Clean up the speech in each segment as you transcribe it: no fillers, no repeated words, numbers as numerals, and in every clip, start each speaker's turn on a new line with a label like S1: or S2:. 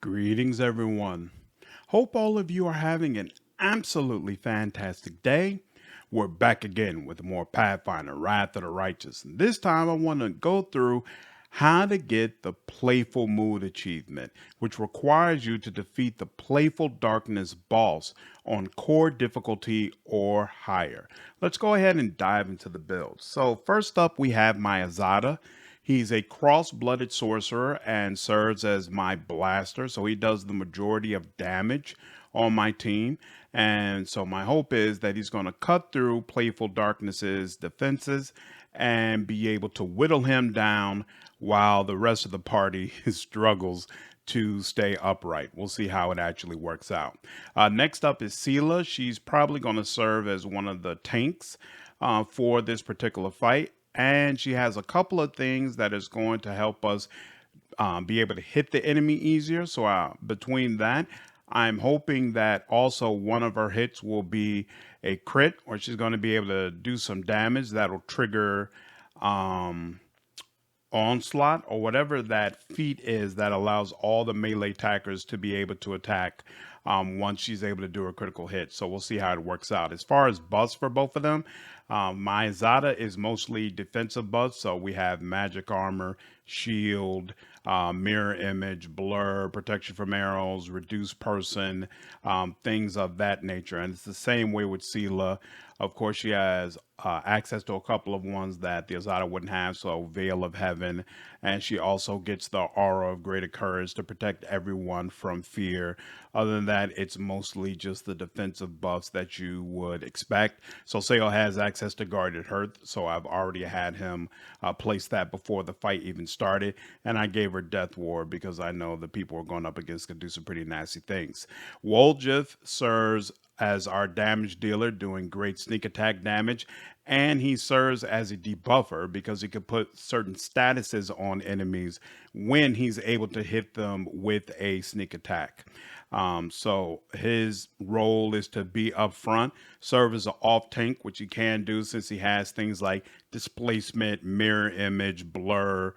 S1: Greetings, everyone. Hope all of you are having an absolutely fantastic day. We're back again with more Pathfinder, Wrath of the Righteous. And this time I want to go through how to get the Playful Mood achievement, which requires you to defeat the Playful Darkness boss on core difficulty or higher. Let's go ahead and dive into the build. So first up, we have my Azada. He's a cross-blooded sorcerer and serves as my blaster, so he does the majority of damage on my team. And so my hope is that he's going to cut through Playful Darkness's defenses and be able to whittle him down while the rest of the party struggles to stay upright. We'll see how it actually works out. Next up is Sela. She's probably going to serve as one of the tanks for this particular fight. And she has a couple of things that is going to help us be able to hit the enemy easier. So between that, I'm hoping that also one of her hits will be a crit, or she's going to be able to do some damage that'll trigger onslaught or whatever that feat is that allows all the melee attackers to be able to attack once she's able to do a critical hit. So we'll see how it works out. As far as buffs for both of them, my Zada is mostly defensive buffs. So we have magic armor, shield, mirror image, blur, protection from arrows, reduced person, things of that nature. And it's the same way with Sela. Of course, she has access to a couple of ones that the Azada wouldn't have, so Veil of Heaven, and she also gets the Aura of Greater Courage to protect everyone from fear. Other than that, it's mostly just the defensive buffs that you would expect. So Sale has access to Guarded Hearth, so I've already had him place that before the fight even started, and I gave her Death Ward because I know the people we're going up against could do some pretty nasty things. Woljith serves as our damage dealer, doing great sneak attack damage, and he serves as a debuffer because he can put certain statuses on enemies when he's able to hit them with a sneak attack. So his role is to be up front, serve as an off tank, which he can do since he has things like displacement, mirror image, blur,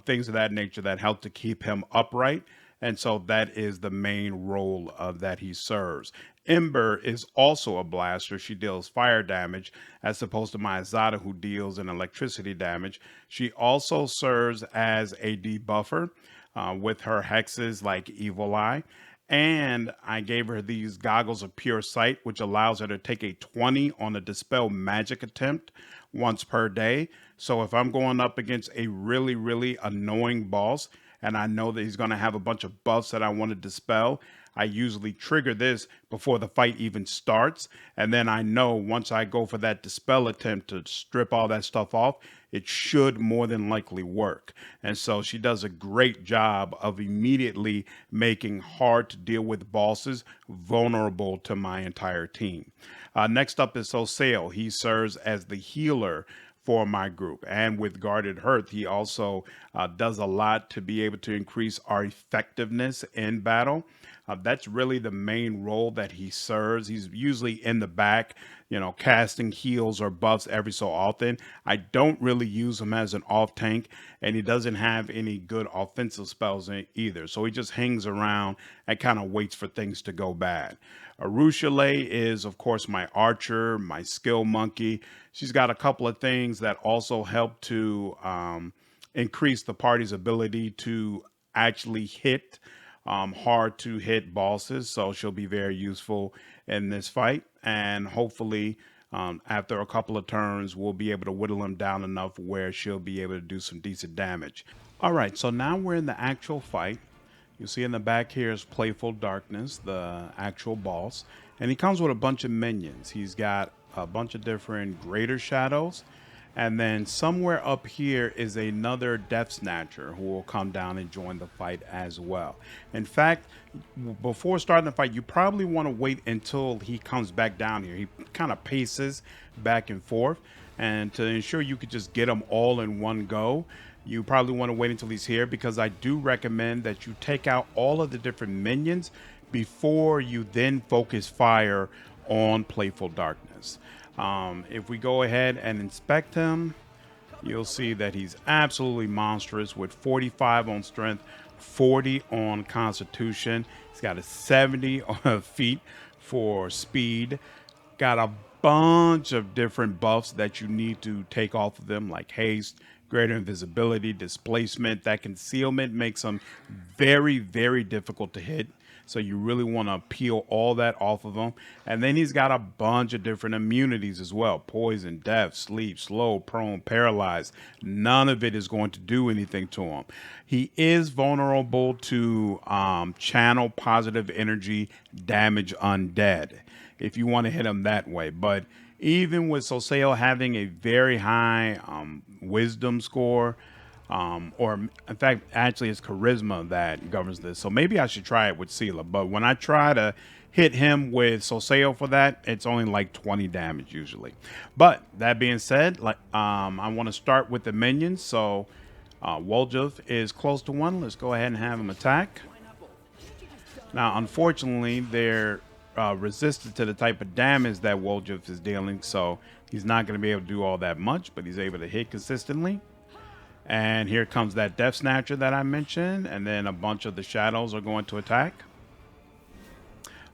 S1: things of that nature that help to keep him upright. And so that is the main role that he serves. Ember is also a blaster. She deals fire damage as opposed to my Azada, who deals in electricity damage. She also serves as a debuffer with her hexes like Evil Eye. And I gave her these goggles of pure sight, which allows her to take a 20 on a dispel magic attempt once per day. So if I'm going up against a really, really annoying boss, and I know that he's going to have a bunch of buffs that I want to dispel, I usually trigger this before the fight even starts. And then I know once I go for that dispel attempt to strip all that stuff off, it should more than likely work. And so she does a great job of immediately making hard to deal with bosses vulnerable to my entire team. Next up is Osale. He serves as the healer for my group. And with Guarded Hearth, he also does a lot to be able to increase our effectiveness in battle. That's really the main role that he serves. He's usually in the back, casting heals or buffs every so often. I don't really use him as an off tank, and he doesn't have any good offensive spells either. So he just hangs around and kind of waits for things to go bad. Arushale is, of course, my archer, my skill monkey. She's got a couple of things that also help to increase the party's ability to actually hit hard to hit bosses. So she'll be very useful in this fight. And hopefully, after a couple of turns, we'll be able to whittle him down enough where she'll be able to do some decent damage. All right, so now we're in the actual fight. You see in the back here is Playful Darkness, the actual boss. And he comes with a bunch of minions. He's got a bunch of different greater shadows. And then somewhere up here is another Death Snatcher who will come down and join the fight as well. In fact, before starting the fight, you probably want to wait until he comes back down here. He kind of paces back and forth. And to ensure you could just get them all in one go, you probably want to wait until he's here, because I do recommend that you take out all of the different minions before you then focus fire on Playful Darkness. If we go ahead and inspect him, you'll see that he's absolutely monstrous with 45 on strength, 40 on Constitution. He's got a 70 on feet for speed. Got a bunch of different buffs that you need to take off of them, like haste, greater invisibility, displacement. That concealment makes them very, very difficult to hit. So you really want to peel all that off of him. And then he's got a bunch of different immunities as well. Poison, death, sleep, slow, prone, paralyzed. None of it is going to do anything to him. He is vulnerable to channel positive energy, damage undead, if you want to hit him that way. But even with Soseo having a very high wisdom score, or in fact, actually it's charisma that governs this. So maybe I should try it with Sela. But when I try to hit him with Soseo for that, it's only like 20 damage usually. But that being said, like I want to start with the minions. So Woljuf is close to 1. Let's go ahead and have him attack. Now, unfortunately, they're resistant to the type of damage that Woljuf is dealing. So he's not going to be able to do all that much, but he's able to hit consistently. And here comes that Death Snatcher that I mentioned. And then a bunch of the shadows are going to attack.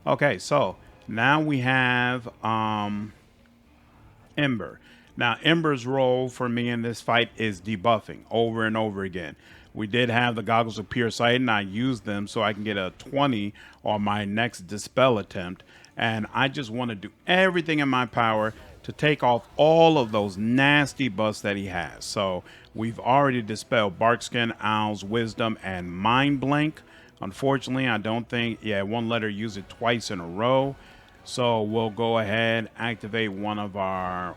S1: Okay, so now we have Ember. Now, Ember's role for me in this fight is debuffing over and over again. We did have the Goggles of Pure Sight, and I used them so I can get a 20 on my next Dispel attempt. And I just want to do everything in my power to take off all of those nasty buffs that he has. So we've already dispelled Barkskin, Owl's Wisdom, and Mind Blank. Unfortunately, I don't think, it won't let her use it twice in a row. So we'll go ahead, activate one of our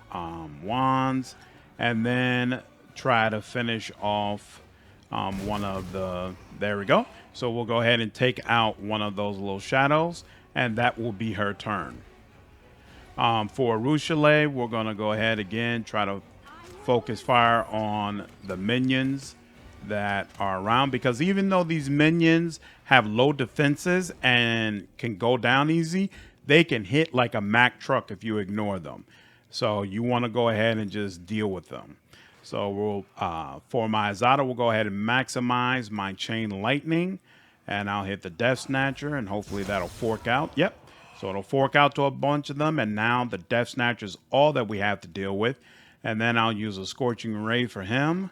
S1: wands, and then try to finish off one of the, there we go. So we'll go ahead and take out one of those little shadows, and that will be her turn. For Ruchelet, we're going to go ahead again, try to focus fire on the minions that are around, because even though these minions have low defenses and can go down easy, they can hit like a Mack truck if you ignore them. So you want to go ahead and just deal with them. So we'll for my Azada, we'll go ahead and maximize my Chain Lightning, and I'll hit the Death Snatcher, and hopefully that'll fork out. Yep. So it'll fork out to a bunch of them, and now the Death Snatcher is all that we have to deal with. And then I'll use a Scorching Ray for him,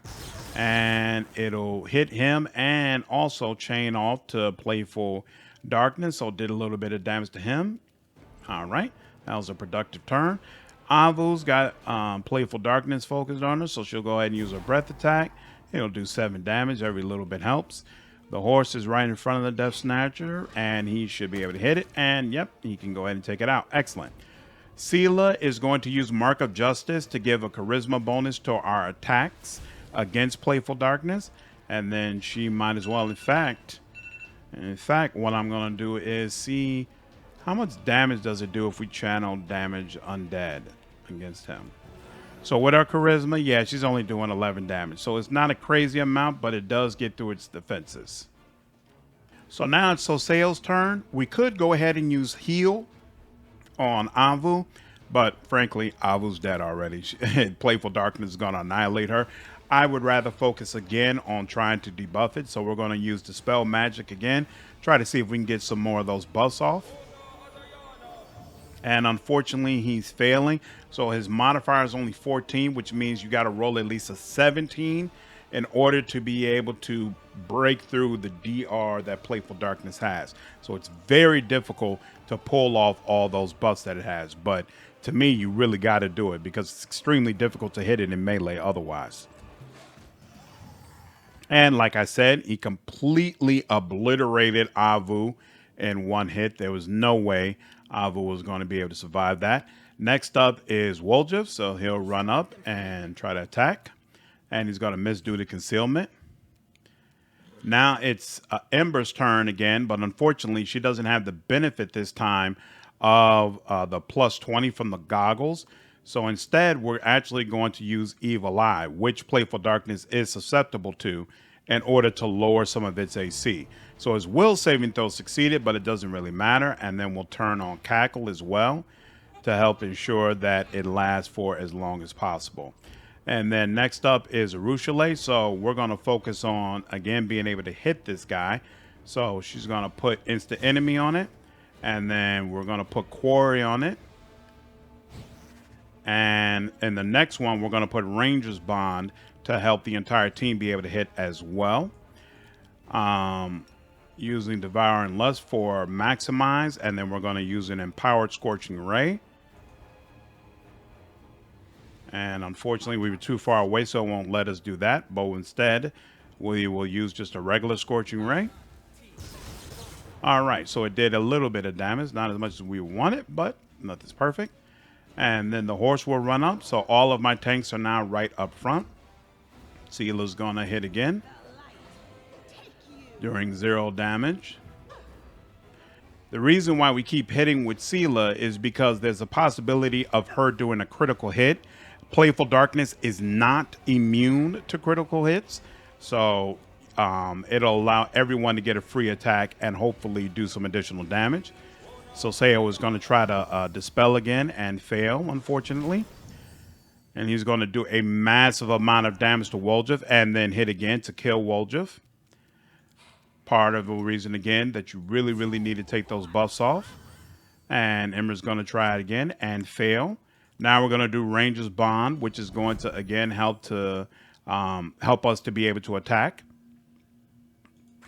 S1: and it'll hit him and also chain off to Playful Darkness. So it did a little bit of damage to him. All right, that was a productive turn. Avu's got Playful Darkness focused on her, so she'll go ahead and use her Breath Attack. It'll do 7 damage. Every little bit helps. The horse is right in front of the Death Snatcher, and he should be able to hit it. And, yep, he can go ahead and take it out. Excellent. Sela is going to use Mark of Justice to give a charisma bonus to our attacks against Playful Darkness. And then she might as well, in fact, what I'm going to do is see how much damage does it do if we channel damage undead against him. So with our charisma, yeah, she's only doing 11 damage. So it's not a crazy amount, but it does get through its defenses. So now it's Soseo's turn. We could go ahead and use heal on Avu, but frankly, Avu's dead already. Playful Darkness is going to annihilate her. I would rather focus again on trying to debuff it. So we're going to use Dispel Magic again. Try to see if we can get some more of those buffs off. And unfortunately, he's failing. So his modifier is only 14, which means you got to roll at least a 17 in order to be able to break through the DR that Playful Darkness has. So it's very difficult to pull off all those buffs that it has. But to me, you really got to do it because it's extremely difficult to hit it in melee otherwise. And like I said, he completely obliterated Avu in one hit. There was no way Avu was going to be able to survive that. Next up is Woljuf, so he'll run up and try to attack. And he's going to miss due to concealment. Now it's Ember's turn again, but unfortunately she doesn't have the benefit this time of the plus 20 from the goggles. So instead, we're actually going to use Evil Eye, which Playful Darkness is susceptible to, in order to lower some of its AC. So his will saving throw succeeded, but it doesn't really matter. And then we'll turn on Cackle as well to help ensure that it lasts for as long as possible. And then next up is Rushale. So we're going to focus on, again, being able to hit this guy. So she's going to put Instant Enemy on it. And then we're going to put Quarry on it. And in the next one, we're going to put Ranger's Bond to help the entire team be able to hit as well. Using Devouring Lust for Maximize. And then we're going to use an Empowered Scorching Ray. And unfortunately, we were too far away, so it won't let us do that. But instead, we will use just a regular Scorching Ray. All right, so it did a little bit of damage. Not as much as we wanted, but nothing's perfect. And then the horse will run up. So all of my tanks are now right up front. Seela's going to hit again. Doing 0 damage. The reason why we keep hitting with Seela is because there's a possibility of her doing a critical hit. Playful Darkness is not immune to critical hits, so it'll allow everyone to get a free attack and hopefully do some additional damage. So Seo is going to try to dispel again and fail, unfortunately. And he's going to do a massive amount of damage to Woljif and then hit again to kill Woljif. Part of the reason, again, that you really, really need to take those buffs off. And Ember's going to try it again and fail. Now we're going to do Ranger's Bond, which is going to, again, help us to be able to attack.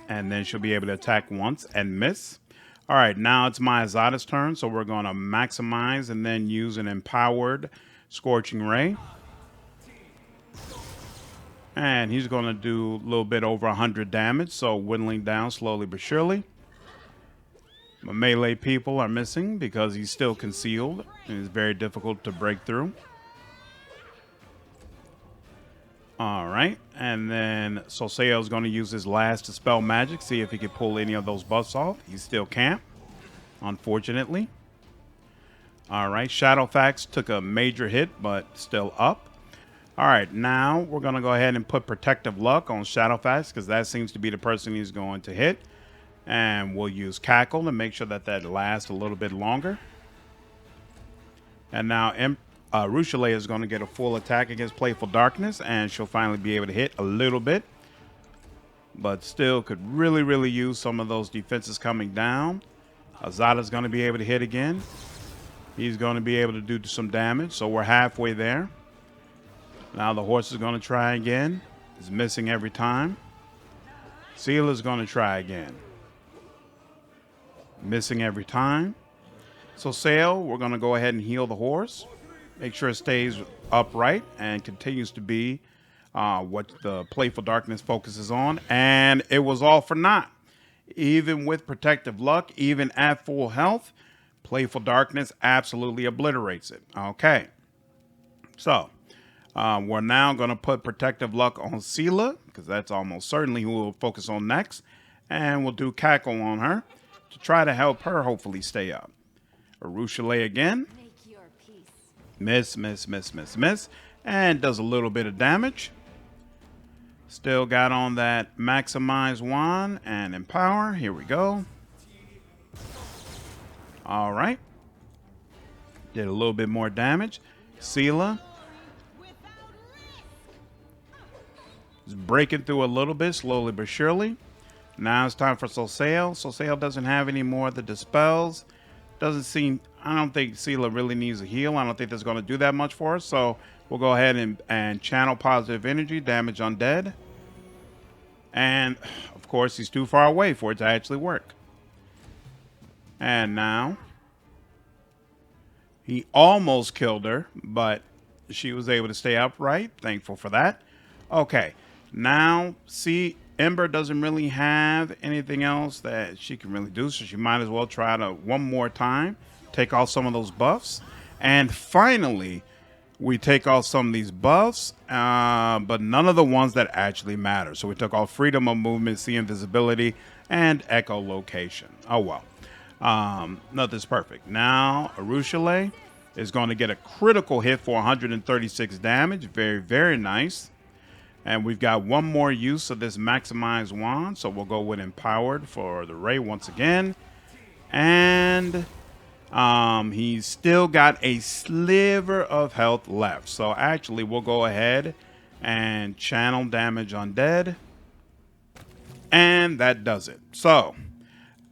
S1: And then she'll be able to attack once and miss. All right, now it's my Azada's turn, so we're going to maximize and then use an Empowered Scorching Ray. And he's going to do a little bit over 100 damage, so whittling down slowly but surely. My melee people are missing because he's still concealed and it's very difficult to break through. All right, and then Soseo is going to use his last Dispel Magic, see if he can pull any of those buffs off. He still can't, unfortunately. All right, Shadowfax took a major hit, but still up. All right, now we're going to go ahead and put Protective Luck on Shadowfax because that seems to be the person he's going to hit. And we'll use Cackle to make sure that that lasts a little bit longer. And now Rushale is going to get a full attack against Playful Darkness, and she'll finally be able to hit a little bit. But still could really, really use some of those defenses coming down. Azada's going to be able to hit again. He's going to be able to do some damage, so we're halfway there. Now the horse is going to try again. He's missing every time. Seela's going to try again. Missing every time. So Sail, we're going to go ahead and heal the horse. Make sure it stays upright and continues to be what the Playful Darkness focuses on. And it was all for naught. Even with Protective Luck, even at full health, Playful Darkness absolutely obliterates it. Okay. So we're now going to put Protective Luck on Seela, because that's almost certainly who we'll focus on next. And we'll do Cackle on her to try to help her hopefully stay up. Rushale again. Miss, miss, miss, miss, miss. And does a little bit of damage. Still got on that Maximize Wand and Empower. Here we go. All right. Did a little bit more damage. Seela is breaking through a little bit, slowly but surely. Now it's time for Soseo. Soseo doesn't have any more of the dispels. Doesn't seem, I don't think Seela really needs a heal. I don't think that's going to do that much for us. So we'll go ahead and channel Positive Energy, damage undead. And of course, he's too far away for it to actually work. And now he almost killed her, but she was able to stay upright. Thankful for that. Okay, now see, Ember doesn't really have anything else that she can really do, so she might as well try to one more time take off some of those buffs. And finally, we take off some of these buffs, but none of the ones that actually matter. So we took off Freedom of Movement, See Invisibility, and Echolocation. Oh well, nothing's perfect. Now Rushale is going to get a critical hit for 136 damage. Very, very nice. And we've got one more use of this Maximize Wand, so we'll go with Empowered for the Ray once again. And He's still got a sliver of health left. So actually, we'll go ahead and channel damage undead. And that does it. So,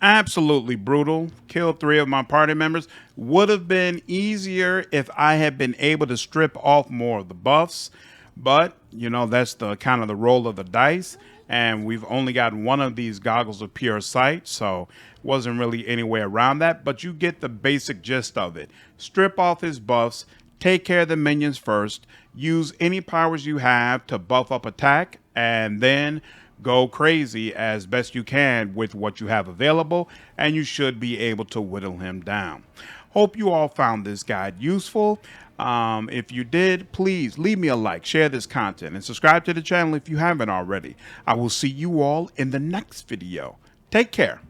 S1: absolutely brutal. Killed 3 of my party members. Would have been easier if I had been able to strip off more of the buffs. But, you know, that's the kind of the roll of the dice. And we've only got one of these goggles of pure sight, so wasn't really any way around that. But you get the basic gist of it. Strip off his buffs, take care of the minions first, use any powers you have to buff up attack, and then go crazy as best you can with what you have available, and you should be able to whittle him down. Hope you all found this guide useful. If you did, please leave me a like, share this content, and subscribe to the channel if you haven't already. I will see you all in the next video. Take care.